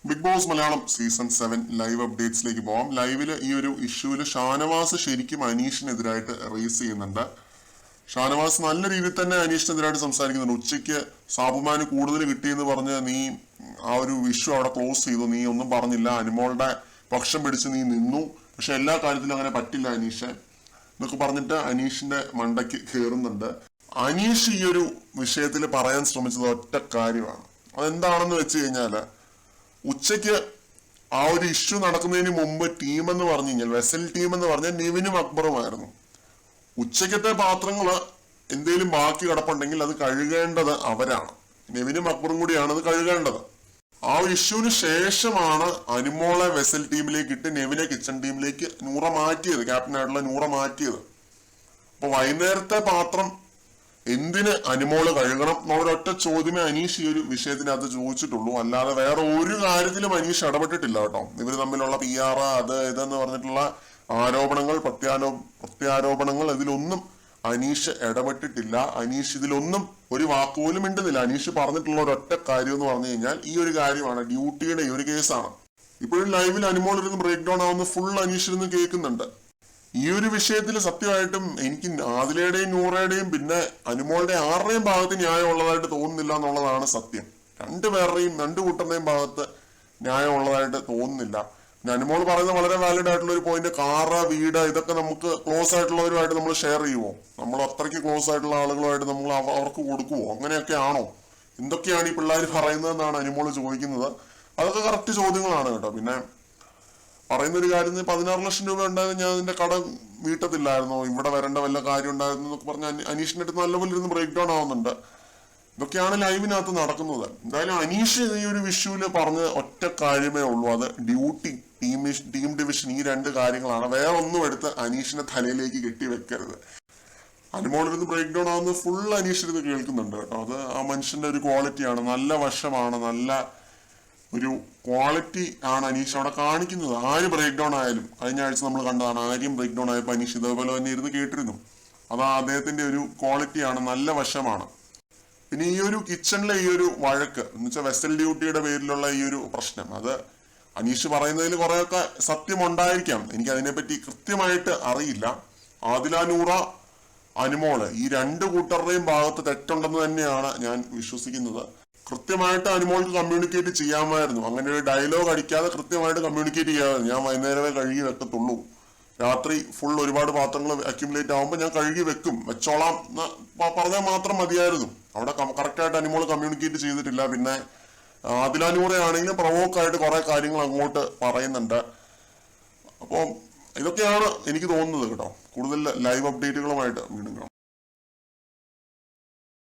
Big Boss Malayalam season 7 live അപ്ഡേറ്റ്സിലേക്ക് പോവാം. ലൈവില് ഈ ഒരു ഇഷ്യൂവില് ഷാനവാസ് ശരിക്കും അനീഷിനെതിരായിട്ട് റേസ് ചെയ്യുന്നുണ്ട്. ഷാനവാസ് നല്ല രീതിയിൽ തന്നെ അനീഷിനെതിരായിട്ട് സംസാരിക്കുന്നുണ്ട്. ഉച്ചയ്ക്ക് സാബുമാന് കൂടുതൽ കിട്ടിയെന്ന് പറഞ്ഞ് നീ ആ ഒരു ഇഷ്യൂ അവിടെ ക്ലോസ് ചെയ്തു, നീ ഒന്നും പറഞ്ഞില്ല, അനുമോളുടെ പക്ഷം പിടിച്ച് നീ നിന്നു, പക്ഷെ എല്ലാ കാര്യത്തിലും അങ്ങനെ പറ്റില്ല അനീഷ് എന്നൊക്കെ പറഞ്ഞിട്ട് അനീഷിന്റെ മണ്ടയ്ക്ക് കയറുന്നുണ്ട്. അനീഷ് ഈ ഒരു വിഷയത്തിൽ പറയാൻ ശ്രമിച്ചത് ഒറ്റ കാര്യമാണ്. അതെന്താണെന്ന് വെച്ച് കഴിഞ്ഞാല് ഉച്ചയ്ക്ക് ആ ഒരു ഇഷ്യൂ നടക്കുന്നതിന് മുമ്പ് ടീം എന്ന് പറഞ്ഞു കഴിഞ്ഞാൽ വെസൽ ടീം എന്ന് പറഞ്ഞാൽ നെവിനും അക്ബറുമായിരുന്നു. ഉച്ചയ്ക്കത്തെ പാത്രങ്ങള് എന്തേലും ബാക്കി കിടപ്പുണ്ടെങ്കിൽ അത് കഴുകേണ്ടത് അവരാണ്, നെവിനും അക്ബറും കൂടിയാണ് അത് കഴുകേണ്ടത്. ആ ഒരു ഇഷ്യൂവിന് ശേഷമാണ് അനുമോളെ വെസൽ ടീമിലേക്ക് ഇട്ട് നെവിനെ കിച്ചൺ ടീമിലേക്ക് നൂറ മാറ്റിയത്, ക്യാപ്റ്റനായിട്ടുള്ള നൂറ മാറ്റിയത്. അപ്പൊ വൈകുന്നേരത്തെ പാത്രം എന്തിന് അനുമോള് കഴുകണം എന്നൊരൊറ്റ ചോദ്യമേ അനീഷ് ഈ ഒരു വിഷയത്തിനകത്ത് ചോദിച്ചിട്ടുള്ളൂ. അല്ലാതെ വേറെ ഒരു കാര്യത്തിലും അനീഷ് ഇടപെട്ടിട്ടില്ല കേട്ടോ. ഇവര് തമ്മിലുള്ള PR അത് ഇതെന്ന് പറഞ്ഞിട്ടുള്ള ആരോപണങ്ങൾ, പ്രത്യാരോപണങ്ങൾ ഇതിലൊന്നും അനീഷ് ഇടപെട്ടിട്ടില്ല. അനീഷ് ഇതിലൊന്നും ഒരു വാക്കുപോലും മിണ്ടുന്നില്ല. അനീഷ് പറഞ്ഞിട്ടുള്ള ഒരൊറ്റ കാര്യം എന്ന് പറഞ്ഞു കഴിഞ്ഞാൽ ഈ ഒരു കാര്യമാണ്, ഡ്യൂട്ടിയുടെ ഈ ഒരു കേസാണ്. ഇപ്പോഴും ലൈവിൽ അനുമോൾ ഇരുന്ന് ബ്രേക്ക് ഡൗൺ ആവുന്ന ഫുൾ അനീഷ് ഇരുന്ന് കേൾക്കുന്നുണ്ട്. ഈ ഒരു വിഷയത്തിൽ സത്യമായിട്ടും എനിക്ക് ആദിലയുടെയും നൂറയുടെയും പിന്നെ അനുമോളുടെ ആരുടെയും ഭാഗത്ത് ന്യായം ഉള്ളതായിട്ട് തോന്നുന്നില്ല എന്നുള്ളതാണ് സത്യം. രണ്ടു കൂട്ടരുടെയും ഭാഗത്ത് ന്യായം ഉള്ളതായിട്ട് തോന്നുന്നില്ല. പിന്നെ അനുമോൾ പറയുന്ന വളരെ വാലിഡ് ആയിട്ടുള്ള ഒരു പോയിന്റ്, കാറ് വീട് ഇതൊക്കെ നമുക്ക് ക്ലോസ് ആയിട്ടുള്ളവരുമായിട്ട് നമ്മൾ ഷെയർ ചെയ്യുമോ? നമ്മൾ അത്രയ്ക്ക് ക്ലോസ് ആയിട്ടുള്ള ആളുകളുമായിട്ട് നമ്മൾ അവർക്ക് കൊടുക്കുവോ? അങ്ങനെയൊക്കെ ആണോ? എന്തൊക്കെയാണ് ഈ പിള്ളേർ പറയുന്നതെന്നാണ് അനുമോൾ ചോദിക്കുന്നത്. അതൊക്കെ കറക്റ്റ് ചോദ്യങ്ങളാണ് കേട്ടോ. പിന്നെ പറയുന്ന ഒരു കാര്യം, 16 ലക്ഷം രൂപ ഉണ്ടായിരുന്നു, ഞാൻ അതിന്റെ കടം വീട്ടത്തില്ലായിരുന്നോ, ഇവിടെ വരേണ്ട വല്ല കാര്യം ഉണ്ടായിരുന്നു എന്നൊക്കെ പറഞ്ഞ് അനീഷിന്റെ അടുത്ത് നല്ലപോലെ ഇരുന്ന് ബ്രേക്ക് ഡൗൺ ആവുന്നുണ്ട്. ഇതൊക്കെയാണ് ലൈവിനകത്ത് നടക്കുന്നത്. എന്തായാലും അനീഷ് ഈ ഒരു വിഷുവില് പറഞ്ഞ ഒറ്റ കാര്യമേ ഉള്ളൂ, അത് ഡ്യൂട്ടി, ടീം ഡിവിഷൻ, ഈ രണ്ട് കാര്യങ്ങളാണ്. വേറെ ഒന്നും എടുത്ത് അനീഷിന്റെ തലയിലേക്ക് കെട്ടി വെക്കരുത്. അനുമോളിരുന്ന് ബ്രേക്ക് ഡൗൺ ആവുന്നത് ഫുൾ അനീഷ് ഇരുന്ന് കേൾക്കുന്നുണ്ട് കേട്ടോ. അത് ആ മനുഷ്യന്റെ ഒരു ക്വാളിറ്റിയാണ്, നല്ല വശമാണ്, നല്ല ഒരു ക്വാളിറ്റി ആണ് അനീഷ് അവിടെ കാണിക്കുന്നത്. ആര് ബ്രേക്ക് ഡൗൺ ആയാലും, കഴിഞ്ഞ ആഴ്ച നമ്മൾ കണ്ടതാണ്, ആര്യം ബ്രേക്ക് ഡൗൺ ആയപ്പോൾ അനീഷ് ഇതേപോലെ തന്നെ ഇരുന്ന് കേട്ടിരുന്നു. അത് അദ്ദേഹത്തിന്റെ ഒരു ക്വാളിറ്റിയാണ്, നല്ല വശമാണ്. പിന്നെ ഈ ഒരു കിച്ചണിലെ ഈ ഒരു വഴക്ക് എന്ന് വെച്ചാൽ വെസൽ ഡ്യൂട്ടിയുടെ പേരിലുള്ള ഈ ഒരു പ്രശ്നം, അത് അനീഷ് പറയുന്നതിൽ കുറെയൊക്കെ സത്യം ഉണ്ടായിരിക്കാം. എനിക്ക് അതിനെപ്പറ്റി കൃത്യമായിട്ട് അറിയില്ല. ആദില, നൂറ, അനുമോള് ഈ രണ്ടു കൂട്ടരുടെയും ഭാഗത്ത് തെറ്റുണ്ടെന്ന് തന്നെയാണ് ഞാൻ വിശ്വസിക്കുന്നത്. കൃത്യമായിട്ട് അനുമോൾക്ക് കമ്മ്യൂണിക്കേറ്റ് ചെയ്യാമായിരുന്നു. അങ്ങനെ ഒരു ഡയലോഗ് അടിക്കാതെ കൃത്യമായിട്ട് കമ്മ്യൂണിക്കേറ്റ് ചെയ്യാമായിരുന്നു. ഞാൻ വൈകുന്നേരമേ കഴുകി വെക്കത്തുള്ളൂ, രാത്രി ഫുൾ ഒരുപാട് പാത്രങ്ങൾ അക്യുമുലേറ്റ് ആകുമ്പോൾ ഞാൻ കഴുകി വെച്ചോളാം എന്ന് പറഞ്ഞാൽ മാത്രം മതിയായിരുന്നു. അവിടെ കറക്റ്റായിട്ട് അനുമോൾ കമ്മ്യൂണിക്കേറ്റ് ചെയ്തിട്ടില്ല. പിന്നെ ആദിലാനൂറയാണെങ്കിലും പ്രവോക്കായിട്ട് കുറെ കാര്യങ്ങൾ അങ്ങോട്ട് പറയുന്നുണ്ട്. അപ്പോൾ ഇതൊക്കെയാണ് എനിക്ക് തോന്നുന്നത് കേട്ടോ. കൂടുതൽ ലൈവ് അപ്ഡേറ്റുകളുമായിട്ട് വീണ്ടും